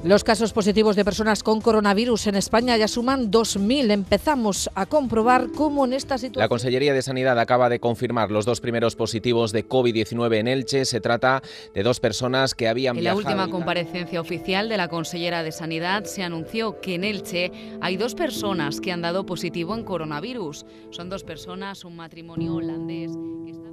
Los casos positivos de personas con coronavirus en España ya suman 2.000. Empezamos a comprobar cómo en esta situación... La Consellería de Sanidad acaba de confirmar los 2 primeros positivos de COVID-19 en Elche. Se trata de 2 personas que habían viajado... En la última comparecencia oficial de la consellera de Sanidad se anunció que en Elche hay 2 personas que han dado positivo en coronavirus. Son 2 personas, un matrimonio holandés que está...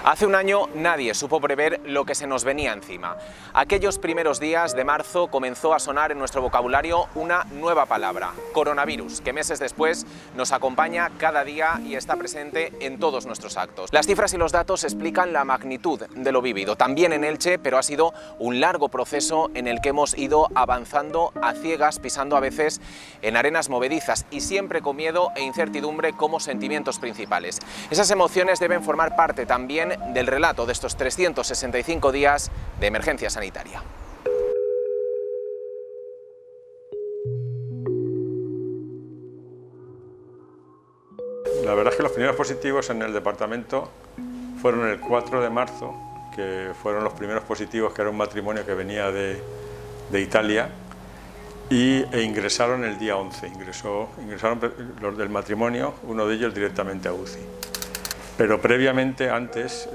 Hace un año nadie supo prever lo que se nos venía encima. Aquellos primeros días de marzo comenzó a sonar en nuestro vocabulario una nueva palabra, coronavirus, que meses después nos acompaña cada día y está presente en todos nuestros actos. Las cifras y los datos explican la magnitud de lo vivido, también en Elche, pero ha sido un largo proceso en el que hemos ido avanzando a ciegas, pisando a veces en arenas movedizas y siempre con miedo e incertidumbre como sentimientos principales. Esas emociones deben formar parte también del relato de estos 365 días de emergencia sanitaria. La verdad es que los primeros positivos en el departamento fueron el 4 de marzo, que fueron los primeros positivos, que era un matrimonio que venía de Italia, e ingresaron el día 11. Ingresaron los del matrimonio, uno de ellos directamente a UCI. Pero previamente, antes,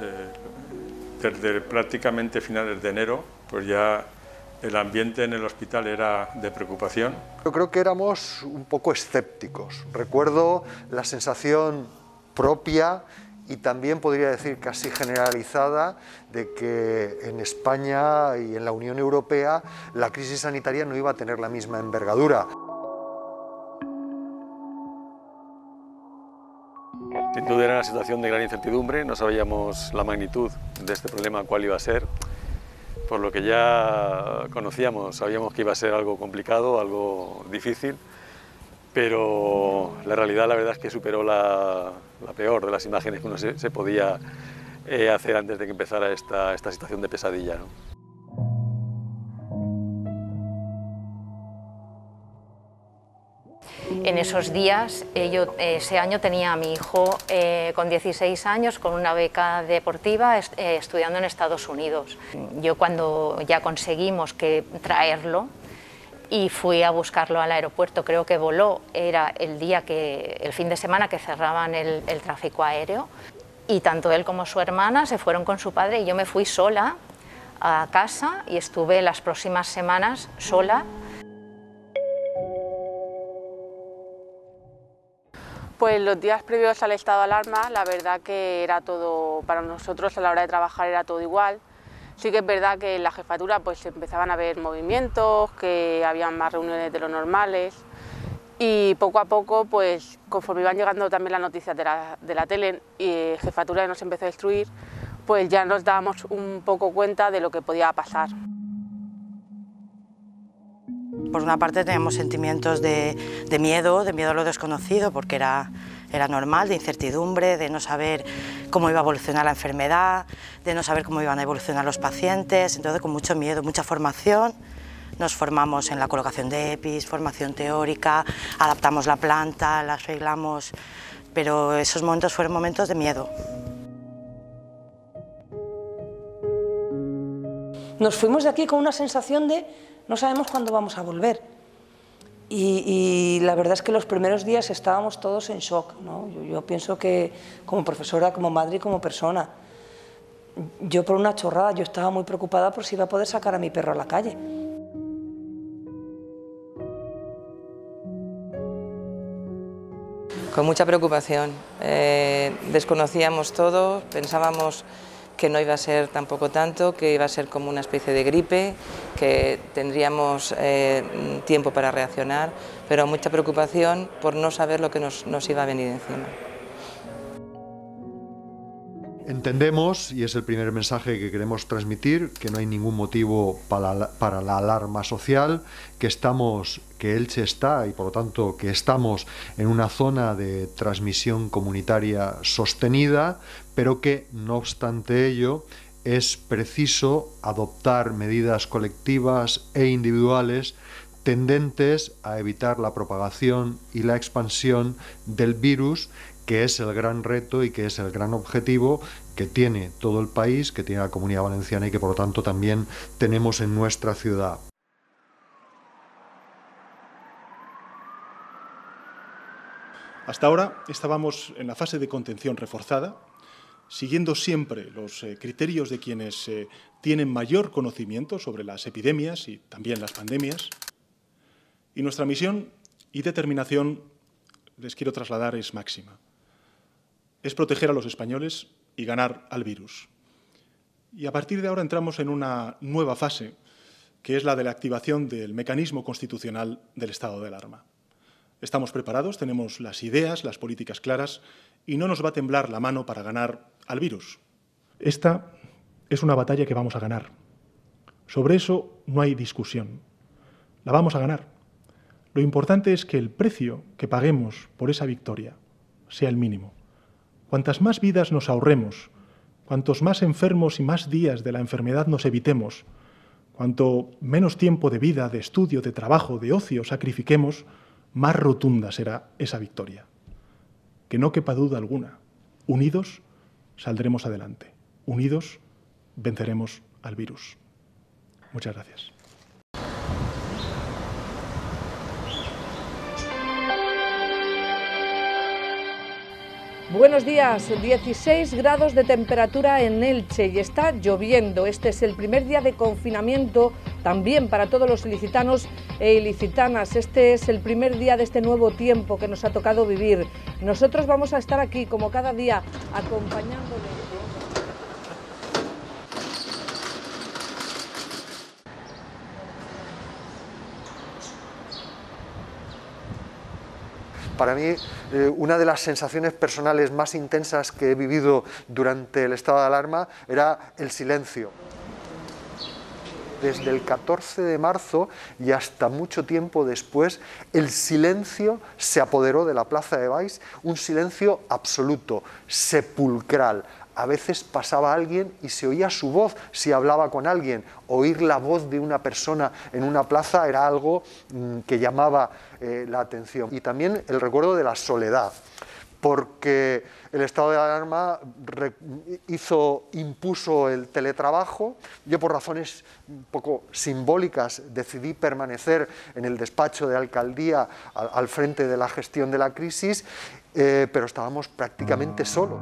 desde prácticamente finales de enero, pues ya el ambiente en el hospital era de preocupación. Yo creo que éramos un poco escépticos. Recuerdo la sensación propia y también podría decir casi generalizada de que en España y en la Unión Europea la crisis sanitaria no iba a tener la misma envergadura. Sin duda era una situación de gran incertidumbre, no sabíamos la magnitud de este problema, cuál iba a ser. Por lo que ya conocíamos, sabíamos que iba a ser algo complicado, algo difícil, pero la realidad, la verdad es que superó la peor de las imágenes que uno se podía hacer antes de que empezara esta situación de pesadilla, ¿no? En esos días, ese año tenía a mi hijo con 16 años, con una beca deportiva, estudiando en Estados Unidos. Yo cuando ya conseguimos traerlo y fui a buscarlo al aeropuerto, creo que voló, era el fin de semana que cerraban el tráfico aéreo, y tanto él como su hermana se fueron con su padre y yo me fui sola a casa y estuve las próximas semanas sola. Pues los días previos al estado de alarma, la verdad que era todo, para nosotros a la hora de trabajar era todo igual. Sí que es verdad que en la jefatura pues empezaban a haber movimientos, que había más reuniones de lo normales, y poco a poco, pues conforme iban llegando también las noticias de la tele y jefatura nos empezó a instruir, pues ya nos dábamos un poco cuenta de lo que podía pasar. Por una parte teníamos sentimientos de miedo a lo desconocido, porque era normal, de incertidumbre, de no saber cómo iba a evolucionar la enfermedad, de no saber cómo iban a evolucionar los pacientes, entonces con mucho miedo, mucha formación. Nos formamos en la colocación de EPIs, formación teórica, adaptamos la planta, la arreglamos, pero esos momentos fueron momentos de miedo. Nos fuimos de aquí con una sensación de no sabemos cuándo vamos a volver. Y la verdad es que los primeros días estábamos todos en shock, ¿no? Yo pienso que como profesora, como madre y como persona, yo por una chorrada, yo estaba muy preocupada por si iba a poder sacar a mi perro a la calle. Con mucha preocupación. Desconocíamos todo, pensábamos que no iba a ser tampoco tanto, que iba a ser como una especie de gripe, que tendríamos tiempo para reaccionar, pero mucha preocupación por no saber lo que nos iba a venir encima. Entendemos, y es el primer mensaje que queremos transmitir, que no hay ningún motivo para la alarma social, que Elche está, y por lo tanto que estamos en una zona de transmisión comunitaria sostenida, pero que no obstante ello es preciso adoptar medidas colectivas e individuales tendentes a evitar la propagación y la expansión del virus, que es el gran reto y que es el gran objetivo que tiene todo el país, que tiene la Comunidad Valenciana y que por lo tanto también tenemos en nuestra ciudad. Hasta ahora estábamos en la fase de contención reforzada, siguiendo siempre los criterios de quienes tienen mayor conocimiento sobre las epidemias y también las pandemias. Y nuestra misión y determinación, les quiero trasladar, es máxima. Es proteger a los españoles y ganar al virus. Y a partir de ahora entramos en una nueva fase, que es la de la activación del mecanismo constitucional del estado de alarma. Estamos preparados, tenemos las ideas, las políticas claras y no nos va a temblar la mano para ganar al virus. Esta es una batalla que vamos a ganar. Sobre eso no hay discusión. La vamos a ganar. Lo importante es que el precio que paguemos por esa victoria sea el mínimo. Cuantas más vidas nos ahorremos, cuantos más enfermos y más días de la enfermedad nos evitemos, cuanto menos tiempo de vida, de estudio, de trabajo, de ocio sacrifiquemos, más rotunda será esa victoria. Que no quepa duda alguna, unidos saldremos adelante, unidos venceremos al virus. Muchas gracias. Buenos días, 16 grados de temperatura en Elche y está lloviendo. Este es el primer día de confinamiento también para todos los ilicitanos e ilicitanas. Este es el primer día de este nuevo tiempo que nos ha tocado vivir. Nosotros vamos a estar aquí como cada día acompañándoles. Para mí, una de las sensaciones personales más intensas que he vivido durante el estado de alarma era el silencio. Desde el 14 de marzo y hasta mucho tiempo después, el silencio se apoderó de la Plaza de Baix, un silencio absoluto, sepulcral. A veces pasaba alguien y se oía su voz si hablaba con alguien. Oír la voz de una persona en una plaza era algo que llamaba la atención. Y también el recuerdo de la soledad, porque el estado de alarma impuso el teletrabajo. Yo, por razones un poco simbólicas, decidí permanecer en el despacho de alcaldía al frente de la gestión de la crisis, pero estábamos prácticamente solos.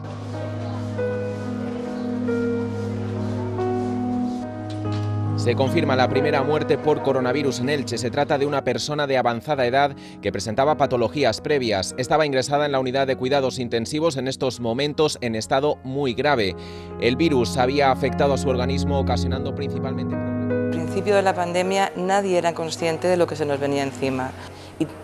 Se confirma la primera muerte por coronavirus en Elche. Se trata de una persona de avanzada edad que presentaba patologías previas. Estaba ingresada en la unidad de cuidados intensivos en estos momentos en estado muy grave. El virus había afectado a su organismo, ocasionando principalmente problemas. Al principio de la pandemia nadie era consciente de lo que se nos venía encima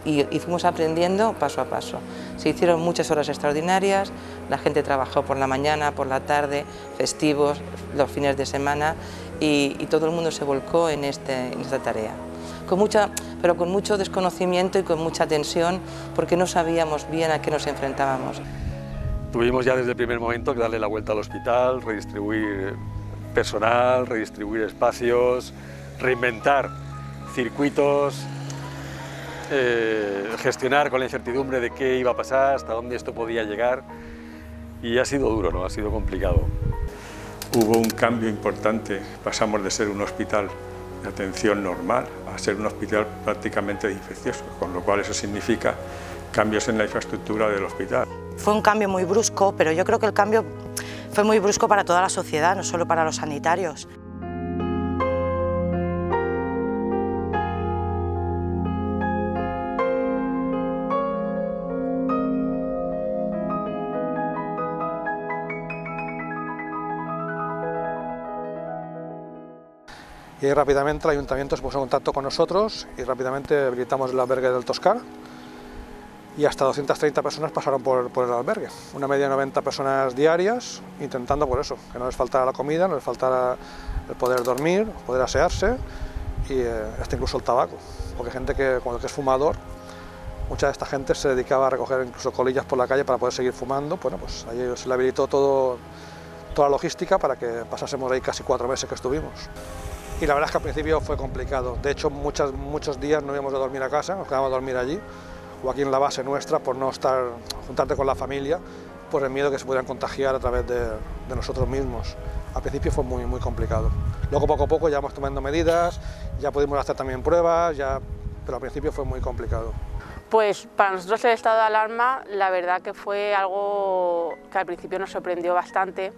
y fuimos aprendiendo paso a paso. Se hicieron muchas horas extraordinarias, la gente trabajó por la mañana, por la tarde, festivos, los fines de semana y todo el mundo se volcó en esta tarea. Pero con mucho desconocimiento y con mucha tensión porque no sabíamos bien a qué nos enfrentábamos. Tuvimos ya desde el primer momento que darle la vuelta al hospital, redistribuir personal, redistribuir espacios, reinventar circuitos, gestionar con la incertidumbre de qué iba a pasar, hasta dónde esto podía llegar, y ha sido duro, ¿no? Ha sido complicado. Hubo un cambio importante, pasamos de ser un hospital de atención normal a ser un hospital prácticamente infeccioso, con lo cual eso significa cambios en la infraestructura del hospital. Fue un cambio muy brusco, pero yo creo que el cambio fue muy brusco para toda la sociedad, no solo para los sanitarios. Y rápidamente el ayuntamiento se puso en contacto con nosotros y rápidamente habilitamos el albergue del Toscar y hasta 230 personas pasaron por el albergue. Una media de 90 personas diarias, intentando por eso, que no les faltara la comida, no les faltara el poder dormir, poder asearse y hasta incluso el tabaco, porque gente que cuando es fumador, mucha de esta gente se dedicaba a recoger incluso colillas por la calle para poder seguir fumando. Bueno, pues ahí se le habilitó toda la logística para que pasásemos ahí casi 4 meses que estuvimos. Y la verdad es que al principio fue complicado, de hecho muchos días no íbamos a dormir a casa, nos quedábamos a dormir allí, o aquí en la base nuestra, por no juntarte con la familia, por el miedo que se pudieran contagiar a través de nosotros mismos. Al principio fue muy complicado. Luego poco a poco ya vamos tomando medidas, ya pudimos hacer también pruebas, pero al principio fue muy complicado. Pues para nosotros el estado de alarma, la verdad que fue algo que al principio nos sorprendió bastante,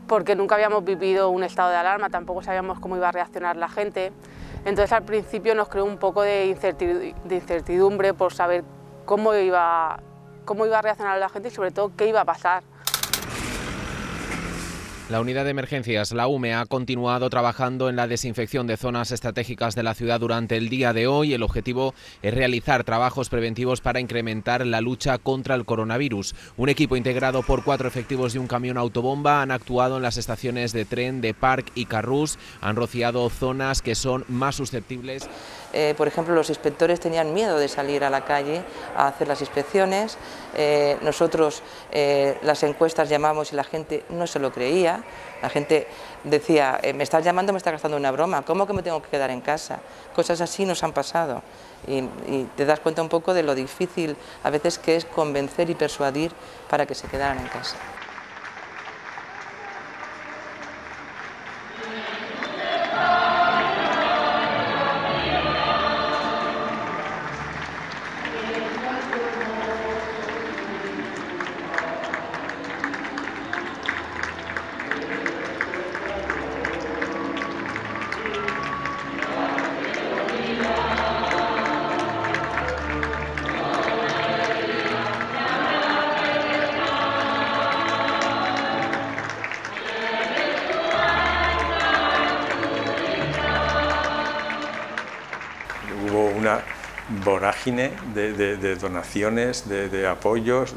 porque nunca habíamos vivido un estado de alarma, tampoco sabíamos cómo iba a reaccionar la gente. Entonces al principio nos creó un poco de incertidumbre por saber cómo iba a reaccionar la gente y sobre todo qué iba a pasar. La unidad de emergencias, la UME, ha continuado trabajando en la desinfección de zonas estratégicas de la ciudad durante el día de hoy. El objetivo es realizar trabajos preventivos para incrementar la lucha contra el coronavirus. Un equipo integrado por 4 efectivos y un camión autobomba han actuado en las estaciones de tren de Parc y Carrús. Han rociado zonas que son más susceptibles. Por ejemplo, los inspectores tenían miedo de salir a la calle a hacer las inspecciones. Nosotros las encuestas llamamos y la gente no se lo creía. La gente decía, me estás llamando, me estás gastando una broma, ¿cómo que me tengo que quedar en casa? Cosas así nos han pasado y te das cuenta un poco de lo difícil a veces que es convencer y persuadir para que se quedaran en casa. Hubo una vorágine de donaciones, de apoyos,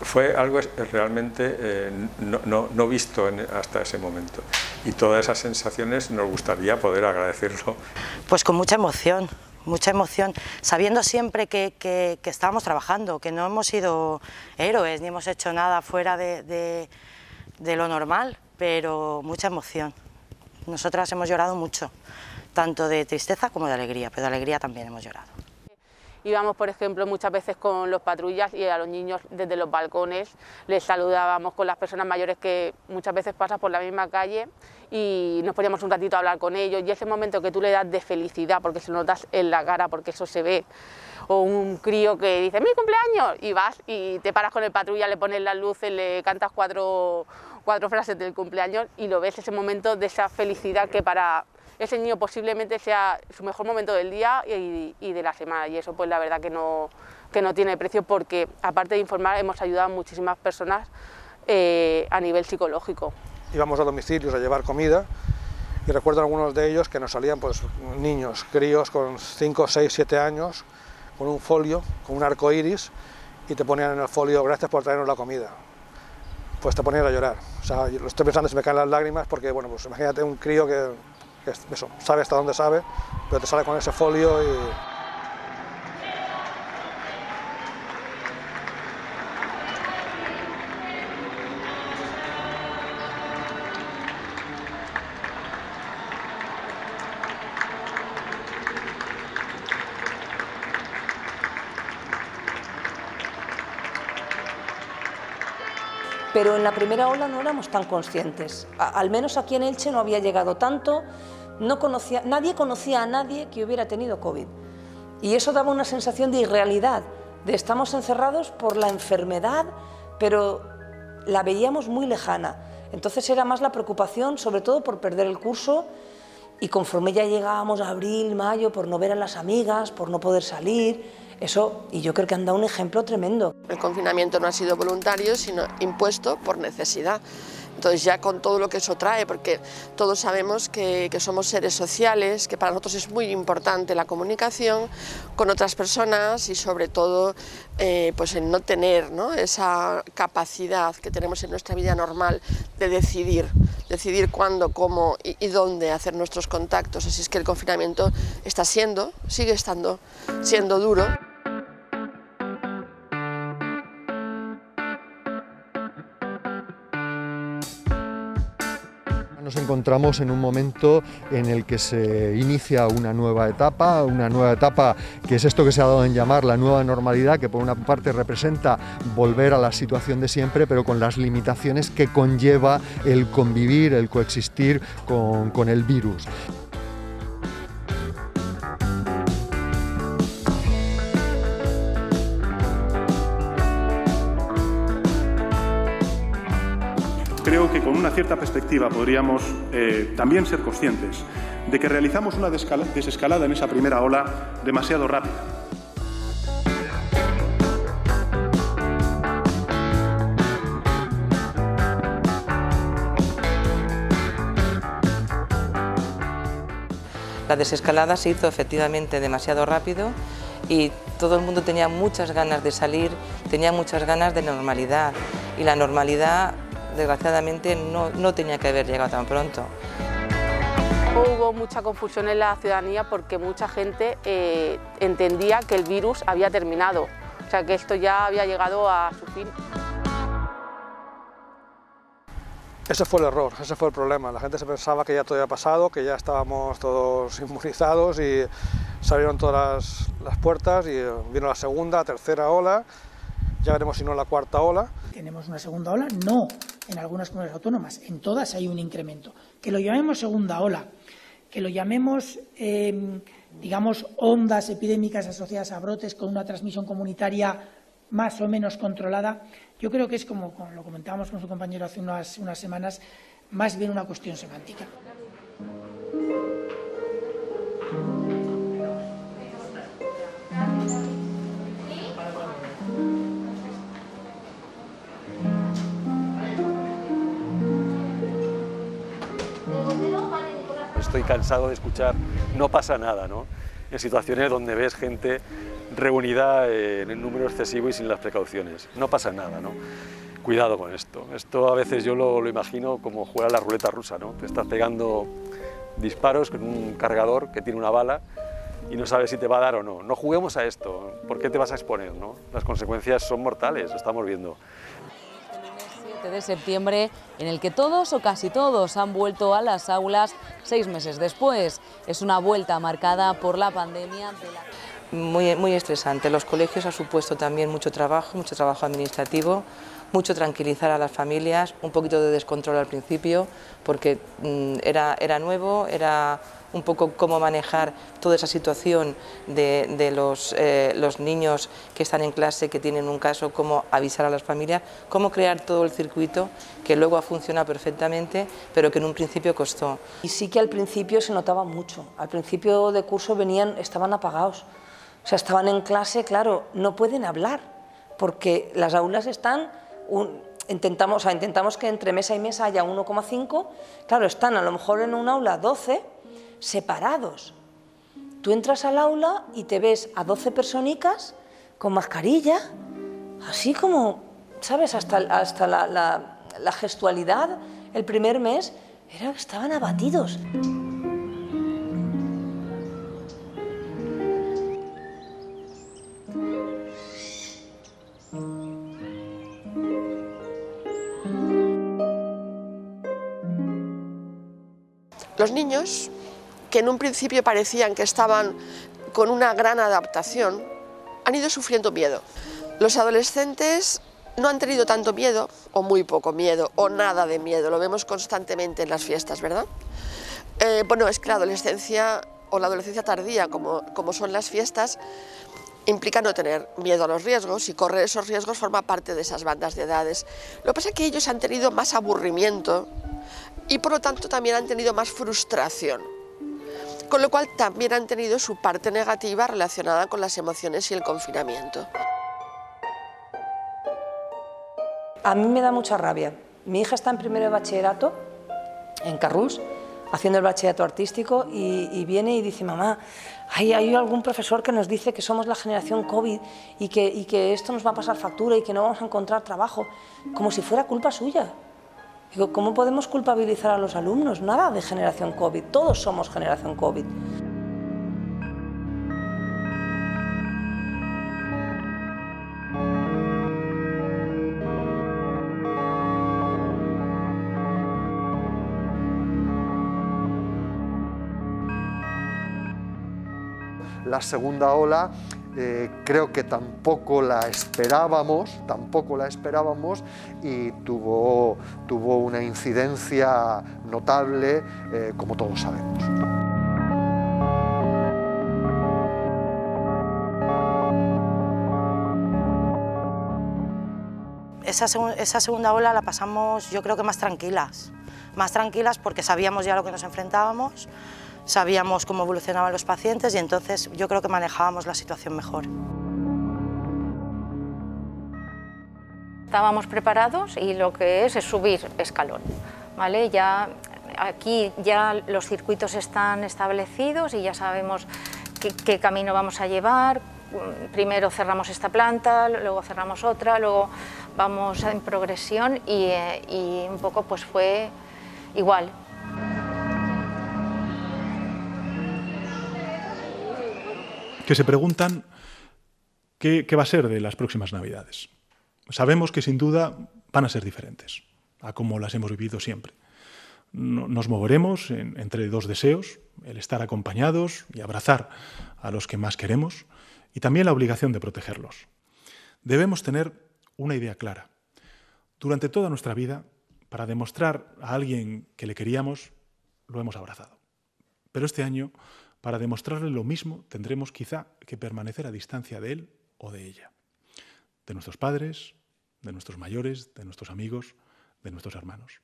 fue algo realmente no visto hasta ese momento. Y todas esas sensaciones nos gustaría poder agradecerlo. Pues con mucha emoción, sabiendo siempre que estábamos trabajando, que no hemos sido héroes ni hemos hecho nada fuera de lo normal, pero mucha emoción. Nosotras hemos llorado mucho, tanto de tristeza como de alegría, pero de alegría también hemos llorado. Íbamos, por ejemplo, muchas veces con los patrullas y a los niños desde los balcones les saludábamos, con las personas mayores que muchas veces pasan por la misma calle y nos poníamos un ratito a hablar con ellos, y ese momento que tú le das de felicidad, porque se lo notas en la cara, porque eso se ve, o un crío que dice ¡mi cumpleaños! Y vas y te paras con el patrulla, le pones las luces, le cantas cuatro frases del cumpleaños y lo ves, ese momento de esa felicidad que para ese niño posiblemente sea su mejor momento del día y de la semana, y eso pues la verdad que no tiene precio, porque aparte de informar hemos ayudado a muchísimas personas a nivel psicológico. Íbamos a domicilios a llevar comida y recuerdo algunos de ellos que nos salían pues niños, críos con 5, 6, 7 años, con un folio, con un arco iris, y te ponían en el folio gracias por traernos la comida. Pues te ponían a llorar. O sea, lo estoy pensando, se me caen las lágrimas porque, bueno, pues imagínate un crío que eso, sabe hasta dónde sabe, pero te sale con ese folio y... Pero en la primera ola no éramos tan conscientes. Al menos aquí en Elche no había llegado tanto, nadie conocía a nadie que hubiera tenido COVID. Y eso daba una sensación de irrealidad, de estamos encerrados por la enfermedad, pero la veíamos muy lejana. Entonces era más la preocupación, sobre todo por perder el curso, y conforme ya llegábamos a abril, mayo, por no ver a las amigas, por no poder salir, eso, y yo creo que han dado un ejemplo tremendo. El confinamiento no ha sido voluntario, sino impuesto por necesidad. Entonces ya con todo lo que eso trae, porque todos sabemos que somos seres sociales, que para nosotros es muy importante la comunicación con otras personas y sobre todo pues el no tener, ¿no?, esa capacidad que tenemos en nuestra vida normal de decidir cuándo, cómo y dónde hacer nuestros contactos. Así es que el confinamiento sigue estando siendo duro. Nos encontramos en un momento en el que se inicia una nueva etapa que es esto que se ha dado en llamar la nueva normalidad, que por una parte representa volver a la situación de siempre, pero con las limitaciones que conlleva el convivir, el coexistir con el virus. Creo que con una cierta perspectiva podríamos también ser conscientes de que realizamos una desescalada en esa primera ola demasiado rápida. La desescalada se hizo efectivamente demasiado rápido y todo el mundo tenía muchas ganas de salir, tenía muchas ganas de normalidad, y la normalidad desgraciadamente no tenía que haber llegado tan pronto. Hubo mucha confusión en la ciudadanía porque mucha gente entendía que el virus había terminado, o sea que esto ya había llegado a su fin. Ese fue el error, ese fue el problema. La gente se pensaba que ya todo había pasado, que ya estábamos todos inmunizados y salieron todas las puertas y vino la segunda, tercera ola, ya veremos si no la cuarta ola. ¿Tenemos una segunda ola? No, en algunas comunidades autónomas, en todas hay un incremento. Que lo llamemos segunda ola, que lo llamemos, digamos, ondas epidémicas asociadas a brotes con una transmisión comunitaria más o menos controlada, yo creo que es como lo comentábamos con su compañero hace unas semanas, más bien una cuestión semántica. Estoy cansado de escuchar "no pasa nada", ¿no?, en situaciones donde ves gente reunida en un número excesivo y sin las precauciones. No pasa nada, ¿no? Cuidado con esto. Esto a veces yo lo imagino como jugar a la ruleta rusa, ¿no? Te estás pegando disparos con un cargador que tiene una bala y no sabes si te va a dar o no. No juguemos a esto. ¿Por qué te vas a exponer, no? Las consecuencias son mortales, lo estamos viendo. De septiembre, en el que todos o casi todos han vuelto a las aulas 6 meses después. Es una vuelta marcada por la pandemia de la... Muy estresante. Los colegios ha supuesto también mucho trabajo administrativo, mucho tranquilizar a las familias, un poquito de descontrol al principio, porque era nuevo, era un poco cómo manejar toda esa situación de los niños que están en clase, que tienen un caso, cómo avisar a las familias, cómo crear todo el circuito que luego ha funcionado perfectamente, pero que en un principio costó. Y sí que al principio se notaba mucho. Al principio de curso estaban apagados. O sea, estaban en clase, claro, no pueden hablar, porque las aulas están... Intentamos que entre mesa y mesa haya 1,5, claro, están a lo mejor en un aula 12, separados. Tú entras al aula y te ves a 12 personicas con mascarilla, así como, ¿sabes? Hasta la gestualidad, el primer mes, estaban abatidos. Los niños, que en un principio parecían que estaban con una gran adaptación, han ido sufriendo miedo. Los adolescentes no han tenido tanto miedo, o muy poco miedo, o nada de miedo, lo vemos constantemente en las fiestas, ¿verdad? Bueno, es que la adolescencia, o la adolescencia tardía, como son las fiestas, implica no tener miedo a los riesgos, y correr esos riesgos forma parte de esas bandas de edades. Lo que pasa es que ellos han tenido más aburrimiento, y por lo tanto también han tenido más frustración, con lo cual también han tenido su parte negativa relacionada con las emociones y el confinamiento. A mí me da mucha rabia Mi hija está en primero de bachillerato, en Carrús, haciendo el bachillerato artístico y viene y dice, mamá, hay algún profesor que nos dice que somos la generación COVID y que esto nos va a pasar factura y que no vamos a encontrar trabajo, como si fuera culpa suya. Digo, ¿cómo podemos culpabilizar a los alumnos? Nada de generación COVID, todos somos generación COVID. La segunda ola creo que tampoco la esperábamos y tuvo una incidencia notable, como todos sabemos. Esa segunda ola la pasamos, yo creo que más tranquilas porque sabíamos ya a lo que nos enfrentábamos, sabíamos cómo evolucionaban los pacientes y entonces yo creo que manejábamos la situación mejor. Estábamos preparados y lo que es subir escalón, ¿vale? Aquí ya los circuitos están establecidos y ya sabemos qué camino vamos a llevar. Primero cerramos esta planta, luego cerramos otra, luego vamos en progresión y un poco pues fue igual. Que se preguntan qué va a ser de las próximas Navidades. Sabemos que sin duda van a ser diferentes a como las hemos vivido siempre. Nos moveremos entre dos deseos, el estar acompañados y abrazar a los que más queremos y también la obligación de protegerlos. Debemos tener una idea clara. Durante toda nuestra vida, para demostrar a alguien que le queríamos, lo hemos abrazado. Pero este año, para demostrarle lo mismo, tendremos quizá que permanecer a distancia de él o de ella, de nuestros padres, de nuestros mayores, de nuestros amigos, de nuestros hermanos.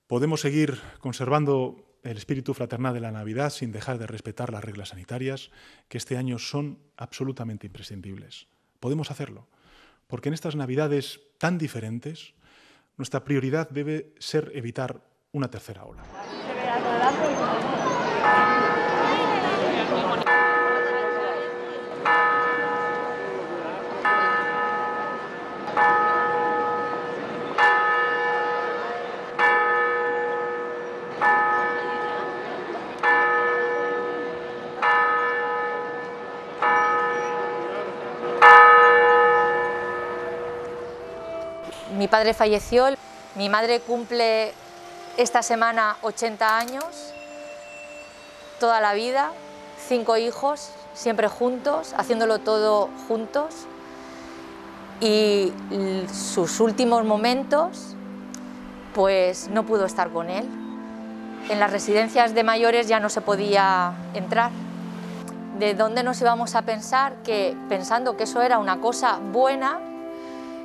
Podemos seguir conservando el espíritu fraternal de la Navidad sin dejar de respetar las reglas sanitarias, que este año son absolutamente imprescindibles. Podemos hacerlo, porque en estas Navidades tan diferentes, nuestra prioridad debe ser evitar una tercera ola. Mi padre falleció, mi madre cumple esta semana 80 años, toda la vida, 5 hijos, siempre juntos, haciéndolo todo juntos. Y sus últimos momentos, pues no pudo estar con él. En las residencias de mayores ya no se podía entrar. ¿De dónde nos íbamos a pensar que, pensando que eso era una cosa buena,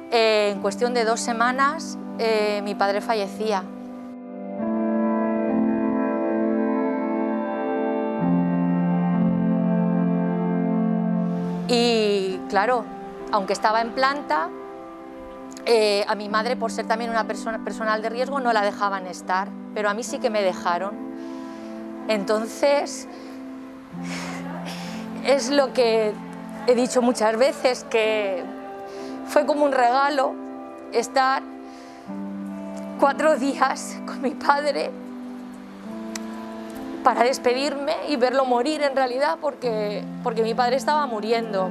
en cuestión de 2 semanas mi padre fallecía? Y claro, aunque estaba en planta, a mi madre, por ser también una persona personal de riesgo, no la dejaban estar, pero a mí sí que me dejaron. Entonces, es lo que he dicho muchas veces, que fue como un regalo estar 4 días con mi padre para despedirme y verlo morir en realidad, porque mi padre estaba muriendo.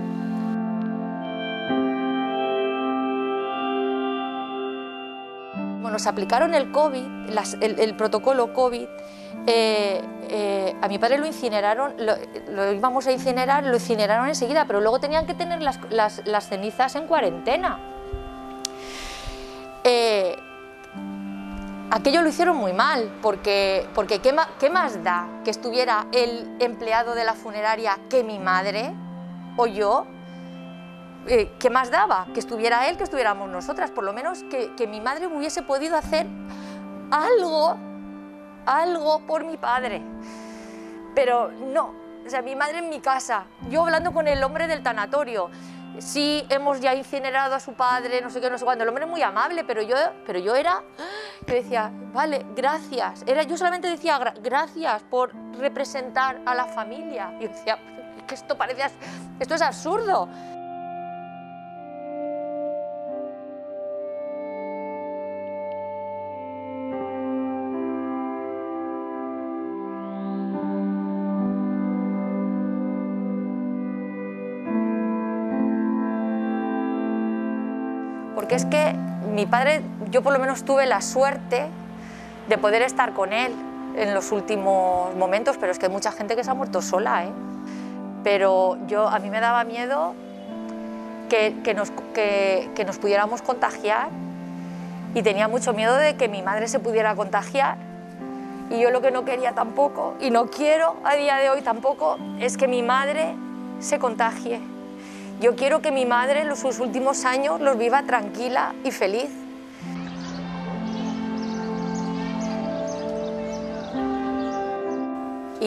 Nos aplicaron el COVID, el protocolo COVID, a mi padre lo incineraron, lo íbamos a incinerar, lo incineraron enseguida, pero luego tenían que tener las cenizas en cuarentena. Aquello lo hicieron muy mal, porque ¿qué más da que estuviera el empleado de la funeraria que mi madre o yo? ¿Qué más daba? Que estuviera él, que estuviéramos nosotras, por lo menos que mi madre hubiese podido hacer algo por mi padre. Pero no, o sea, mi madre en mi casa, yo hablando con el hombre del tanatorio, sí, hemos ya incinerado a su padre, no sé qué, no sé cuándo. El hombre es muy amable, pero yo decía, vale, gracias. Yo solamente decía gracias por representar a la familia. Y yo decía, que esto es absurdo. Porque es que mi padre, yo por lo menos tuve la suerte de poder estar con él en los últimos momentos, pero es que hay mucha gente que se ha muerto sola, ¿eh? Pero a mí me daba miedo que nos pudiéramos contagiar y tenía mucho miedo de que mi madre se pudiera contagiar. Y yo lo que no quería tampoco, y no quiero a día de hoy tampoco, es que mi madre se contagie. Yo quiero que mi madre en sus últimos años los viva tranquila y feliz.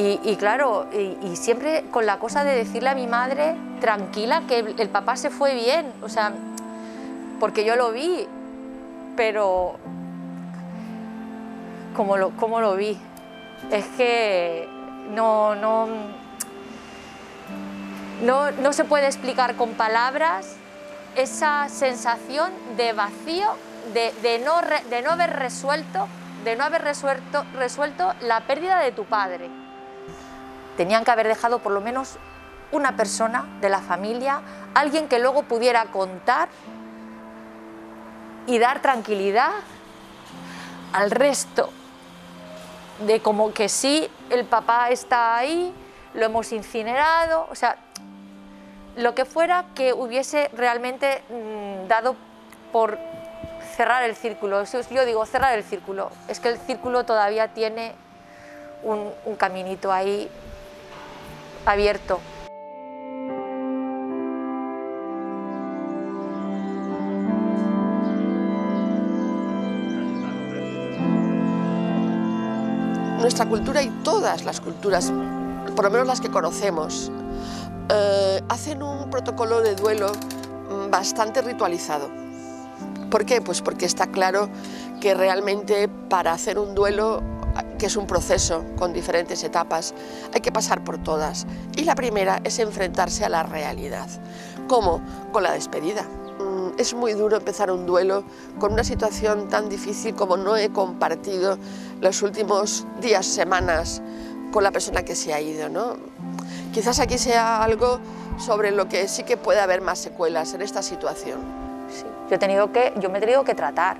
Y claro, y siempre con la cosa de decirle a mi madre, tranquila, que el papá se fue bien, o sea, porque yo lo vi, pero ¿cómo lo vi? Es que no se puede explicar con palabras esa sensación de vacío, de no haber resuelto la pérdida de tu padre. Tenían que haber dejado por lo menos una persona de la familia, alguien que luego pudiera contar y dar tranquilidad al resto, de como que sí, el papá está ahí, lo hemos incinerado, o sea, lo que fuera que hubiese realmente dado por cerrar el círculo. Yo digo cerrar el círculo, es que el círculo todavía tiene un caminito ahí abierto. Nuestra cultura y todas las culturas, por lo menos las que conocemos, hacen un protocolo de duelo bastante ritualizado. ¿Por qué? Pues porque está claro que realmente para hacer un duelo, que es un proceso con diferentes etapas, hay que pasar por todas. Y la primera es enfrentarse a la realidad. ¿Cómo? Con la despedida. Es muy duro empezar un duelo con una situación tan difícil como no he compartido los últimos días, semanas con la persona que se ha ido, ¿no? Quizás aquí sea algo sobre lo que sí que puede haber más secuelas en esta situación. Sí, yo me he tenido que tratar,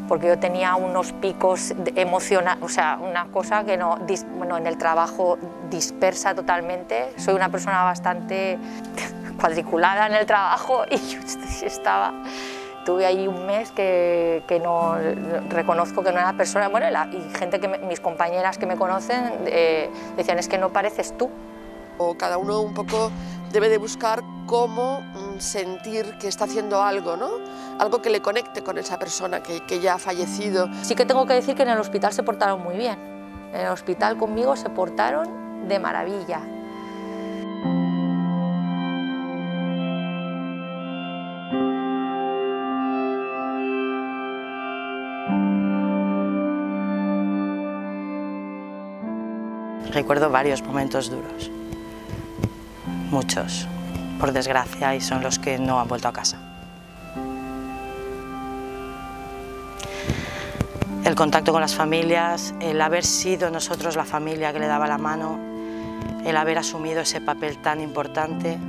porque yo tenía unos picos emocionales, o sea, una cosa que en el trabajo dispersa totalmente. Soy una persona bastante cuadriculada en el trabajo y yo tuve ahí un mes que no reconozco que no era persona, bueno, y gente mis compañeras que me conocen decían, es que no pareces tú. O cada uno un poco debe de buscar cómo sentir que está haciendo algo, ¿no? Algo que le conecte con esa persona que ya ha fallecido. Sí que tengo que decir que en el hospital se portaron muy bien. En el hospital conmigo se portaron de maravilla. Recuerdo varios momentos duros, muchos, por desgracia, y son los que no han vuelto a casa. El contacto con las familias, el haber sido nosotros la familia que le daba la mano, el haber asumido ese papel tan importante,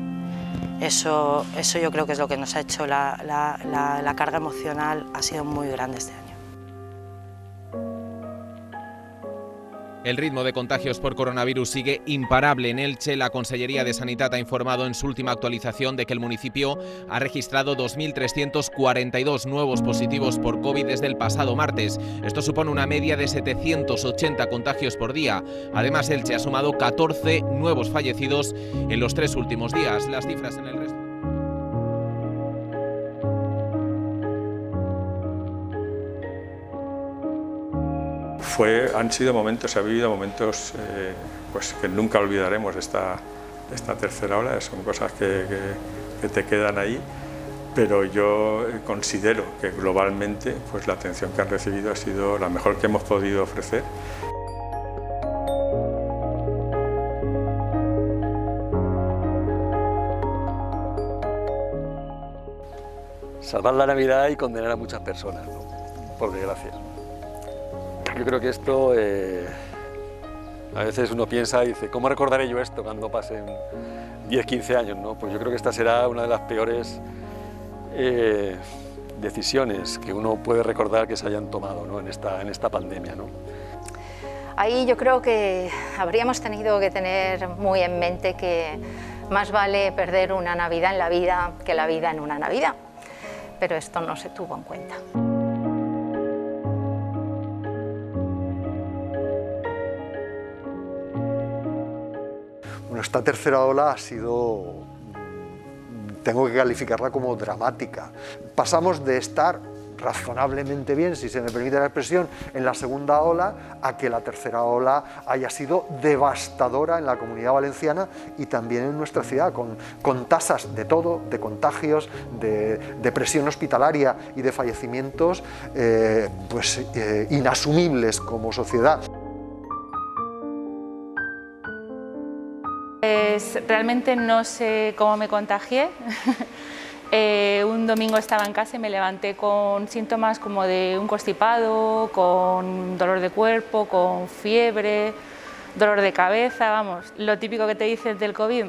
eso yo creo que es lo que nos ha hecho la carga emocional ha sido muy grande este año. El ritmo de contagios por coronavirus sigue imparable en Elche. La Consellería de Sanidad ha informado en su última actualización de que el municipio ha registrado 2.342 nuevos positivos por COVID desde el pasado martes. Esto supone una media de 780 contagios por día. Además, Elche ha sumado 14 nuevos fallecidos en los 3 últimos días. Las cifras en el resto. Han sido momentos, se ha vivido momentos pues que nunca olvidaremos de esta tercera ola. Son cosas que te quedan ahí, pero yo considero que globalmente pues la atención que han recibido ha sido la mejor que hemos podido ofrecer. Salvar la Navidad y condenar a muchas personas, ¿no? Por desgracia. Yo creo que esto, a veces uno piensa y dice, ¿cómo recordaré yo esto cuando pasen 10, 15 años? ¿No? Pues yo creo que esta será una de las peores decisiones que uno puede recordar que se hayan tomado, ¿no? en esta pandemia, ¿no? Ahí yo creo que habríamos tenido que tener muy en mente que más vale perder una Navidad en la vida que la vida en una Navidad. Pero esto no se tuvo en cuenta. Bueno, esta tercera ola ha sido, tengo que calificarla como dramática. Pasamos de estar razonablemente bien, si se me permite la expresión, en la segunda ola, a que la tercera ola haya sido devastadora en la Comunidad Valenciana y también en nuestra ciudad, con tasas de todo, de contagios, de presión hospitalaria y de fallecimientos inasumibles como sociedad. Realmente no sé cómo me contagié. Un domingo estaba en casa y me levanté con síntomas como de un constipado, con dolor de cuerpo, con fiebre, dolor de cabeza, vamos, lo típico que te dicen del COVID.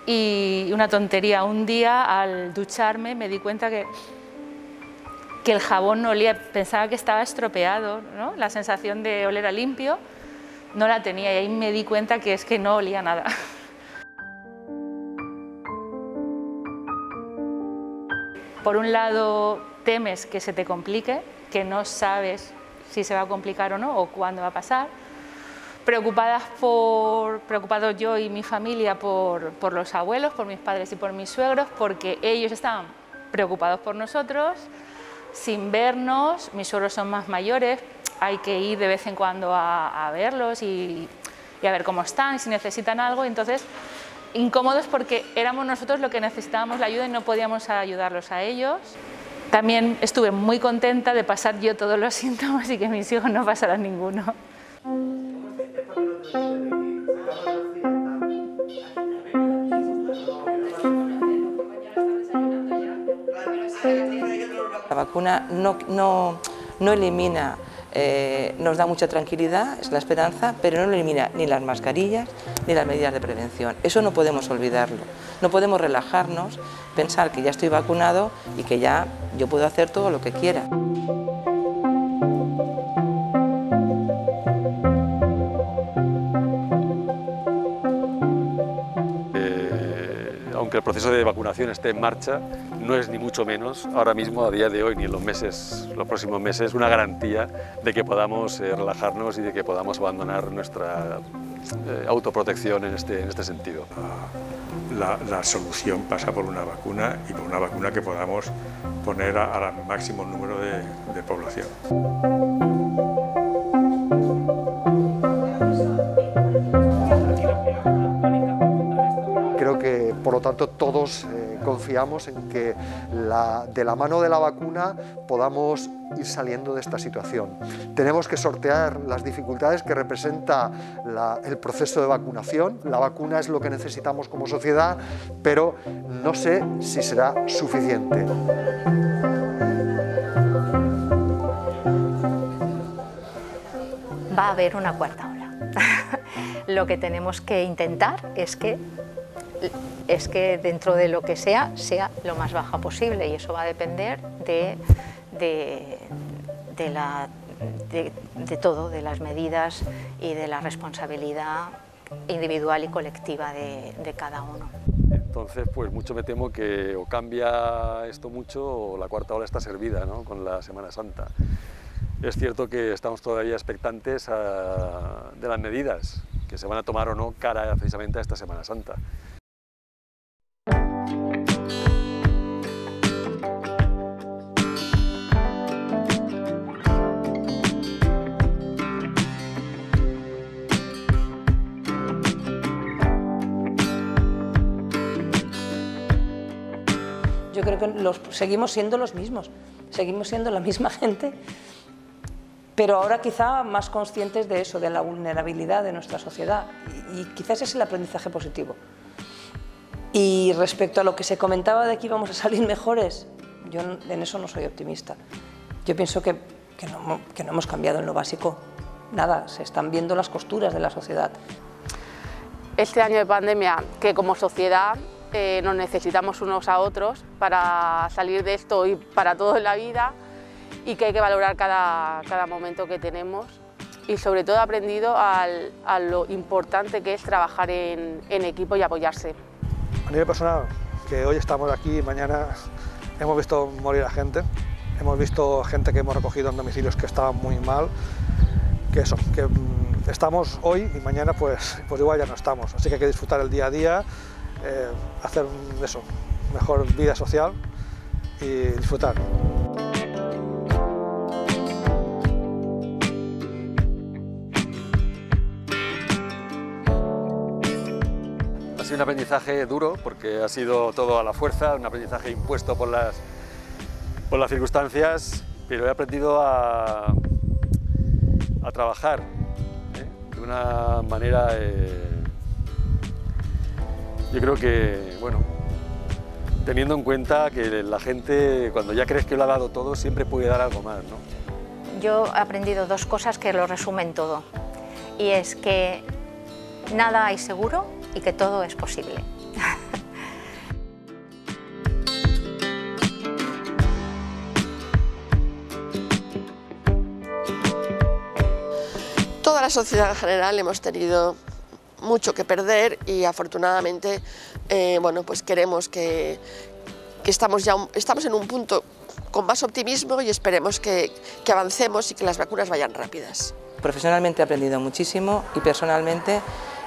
Y una tontería, un día al ducharme me di cuenta que el jabón no olía, pensaba que estaba estropeado, ¿no? La sensación de oler a limpio no la tenía y ahí me di cuenta que es que no olía nada. Por un lado, temes que se te complique, que no sabes si se va a complicar o no, o cuándo va a pasar. Preocupados yo y mi familia por los abuelos, por mis padres y por mis suegros, porque ellos estaban preocupados por nosotros, sin vernos. Mis suegros son más mayores, hay que ir de vez en cuando a verlos y a ver cómo están, y si necesitan algo. Entonces, incómodos porque éramos nosotros los que necesitábamos la ayuda y no podíamos ayudarlos a ellos. También estuve muy contenta de pasar yo todos los síntomas y que mis hijos no pasaran ninguno. La vacuna no elimina, nos da mucha tranquilidad, es la esperanza, pero no elimina ni las mascarillas ni las medidas de prevención. Eso no podemos olvidarlo. No podemos relajarnos, pensar que ya estoy vacunado y que ya yo puedo hacer todo lo que quiera. Aunque el proceso de vacunación esté en marcha, no es ni mucho menos, ahora mismo, a día de hoy, ni en los próximos meses, una garantía de que podamos relajarnos y de que podamos abandonar nuestra autoprotección en este sentido. La solución pasa por una vacuna y por una vacuna que podamos poner al máximo número de población. Creo que, por lo tanto, todos confiamos en que de la mano de la vacuna podamos ir saliendo de esta situación. Tenemos que sortear las dificultades que representa el proceso de vacunación. La vacuna es lo que necesitamos como sociedad, pero no sé si será suficiente. Va a haber una cuarta ola. Lo que tenemos que intentar es que dentro de lo que sea lo más baja posible, y eso va a depender de todo, de las medidas y de la responsabilidad individual y colectiva de cada uno. Entonces, pues mucho me temo que o cambia esto mucho o la cuarta ola está servida, ¿no? Con la Semana Santa. Es cierto que estamos todavía expectantes de las medidas que se van a tomar o no cara precisamente a esta Semana Santa. creo que seguimos siendo los mismos, seguimos siendo la misma gente, pero ahora quizá más conscientes de eso, de la vulnerabilidad de nuestra sociedad, y quizás es el aprendizaje positivo. Y respecto a lo que se comentaba de que íbamos a salir mejores, yo en eso no soy optimista. Yo pienso que no hemos cambiado en lo básico nada, se están viendo las costuras de la sociedad. Este año de pandemia, que como sociedad nos necesitamos unos a otros para salir de esto y para todo en la vida, y que hay que valorar cada momento que tenemos, y sobre todo he aprendido a lo importante que es trabajar en equipo y apoyarse. A nivel personal, que hoy estamos aquí y mañana hemos visto morir a gente, hemos visto gente que hemos recogido en domicilios que estaban muy mal, que estamos hoy y mañana pues igual ya no estamos, así que hay que disfrutar el día a día, hacer mejor vida social y disfrutar. Ha sido un aprendizaje duro porque ha sido todo a la fuerza, un aprendizaje impuesto por las circunstancias, pero he aprendido a trabajar de una manera, yo creo que, bueno, teniendo en cuenta que la gente, cuando ya crees que lo ha dado todo, siempre puede dar algo más, ¿no? Yo he aprendido dos cosas que lo resumen todo, y es que nada hay seguro y que todo es posible. Toda la sociedad en general hemos tenido mucho que perder y afortunadamente bueno, pues queremos que estamos en un punto con más optimismo y esperemos que avancemos y que las vacunas vayan rápidas. Profesionalmente he aprendido muchísimo y personalmente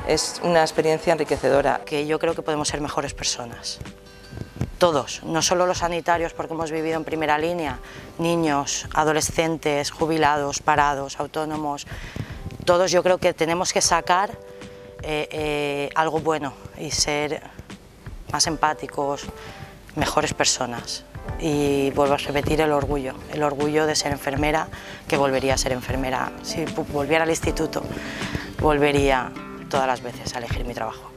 es una experiencia enriquecedora. Que yo creo que podemos ser mejores personas. Todos, no solo los sanitarios porque hemos vivido en primera línea, niños, adolescentes, jubilados, parados, autónomos, todos yo creo que tenemos que sacar algo bueno y ser más empáticos, mejores personas. Y vuelvo a repetir el orgullo de ser enfermera, que volvería a ser enfermera. Si volviera al instituto, volvería todas las veces a elegir mi trabajo.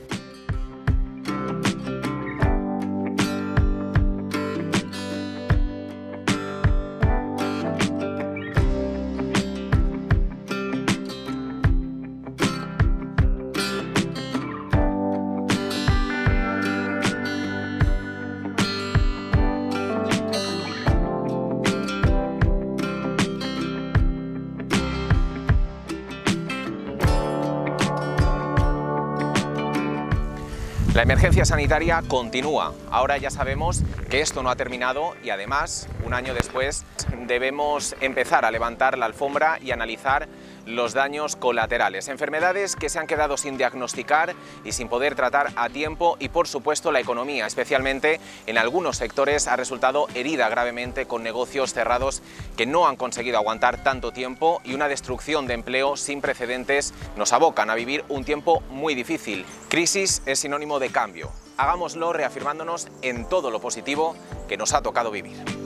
La emergencia sanitaria continúa. Ahora ya sabemos que esto no ha terminado y además, un año después, debemos empezar a levantar la alfombra y analizar los daños colaterales, enfermedades que se han quedado sin diagnosticar y sin poder tratar a tiempo, y por supuesto la economía, especialmente en algunos sectores, ha resultado herida gravemente con negocios cerrados que no han conseguido aguantar tanto tiempo, y una destrucción de empleo sin precedentes nos abocan a vivir un tiempo muy difícil. Crisis es sinónimo de cambio. Hagámoslo reafirmándonos en todo lo positivo que nos ha tocado vivir.